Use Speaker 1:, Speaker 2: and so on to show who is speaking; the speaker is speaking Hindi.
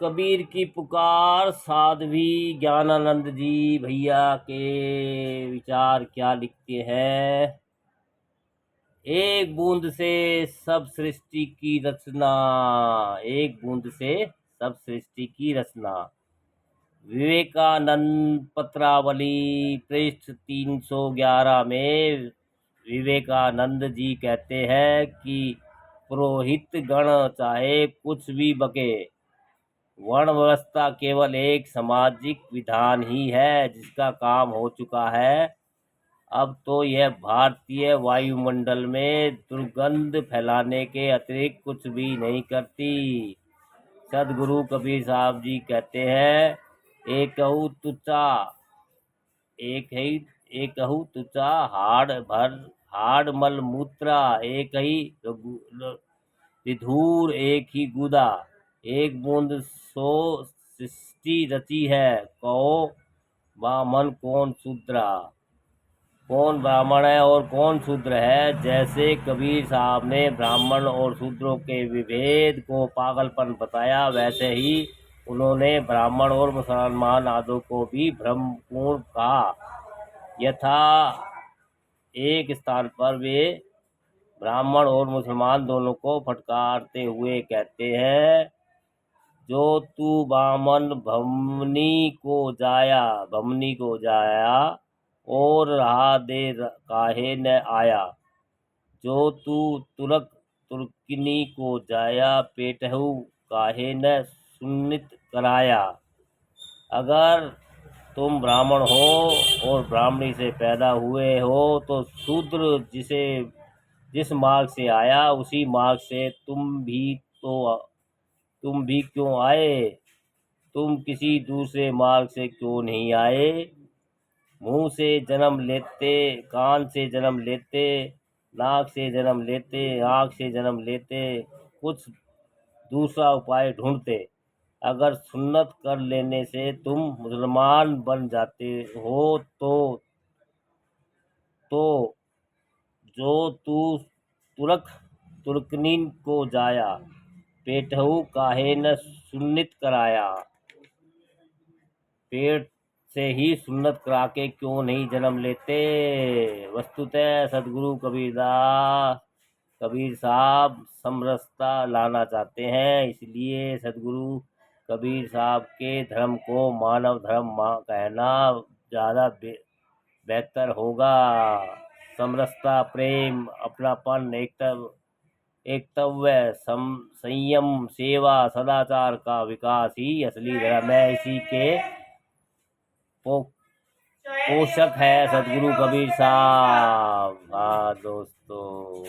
Speaker 1: कबीर की पुकार साध्वी ज्ञानानंद जी भैया के विचार क्या लिखते हैं। एक बूंद से सब सृष्टि की रचना, एक बूंद से सब सृष्टि की रचना। विवेकानंद पत्रावली पृष्ठ 311 में विवेकानंद जी कहते हैं कि पुरोहित गण चाहे कुछ भी बके, वर्ण व्यवस्था केवल एक सामाजिक विधान ही है जिसका काम हो चुका है। अब तो यह भारतीय वायुमंडल में दुर्गंध फैलाने के अतिरिक्त कुछ भी नहीं करती। सदगुरु कबीर साहब जी कहते हैं, एकहु तुचा, एकहु तुचा हाड़ मल मूत्रा, एक ही विधूर एक ही गुदा, एक बूंद सो सृष्टि रची है, कहो बामन कौन शूद्रा। कौन ब्राह्मण है और कौन शूद्र है। जैसे कबीर साहब ने ब्राह्मण और शूद्रों के विभेद को पागलपन बताया, वैसे ही उन्होंने ब्राह्मण और मुसलमान आदि को भी भ्रमपूर्ण कहा। यथा एक स्थान पर वे ब्राह्मण और मुसलमान दोनों को फटकारते हुए कहते हैं, जो तू बामन भमनी को जाया और रहा दे काहे न आया। जो तू तुर्कनी को जाया, पेटहु काहे न सुन्नित कराया। अगर तुम ब्राह्मण हो और ब्राह्मणी से पैदा हुए हो तो शूद्र जिस मार्ग से आया उसी मार्ग से तुम भी क्यों आए। तुम किसी दूसरे मार्ग से क्यों नहीं आए। मुंह से जन्म लेते, कान से जन्म लेते, नाक से जन्म लेते, आँख से जन्म लेते, कुछ दूसरा उपाय ढूंढते। अगर सुन्नत कर लेने से तुम मुसलमान बन जाते हो तो जो तू तुर्कनी को जाया, पेटहु काहे न सुन्नित कराया। पेट से ही सुन्नत करा के क्यों नहीं जन्म लेते। वस्तुतः सदगुरु कबीर साहब समरसता लाना चाहते हैं, इसलिए सदगुरु कबीर साहब के धर्म को मानव धर्म कहना ज़्यादा बेहतर होगा। समरसता, प्रेम, अपनापन, एकतव्य, संयम, सेवा, सदाचार का विकास ही असली धर्म है। इसी के पोषक है सदगुरु कबीर साहब। हाँ दोस्तों।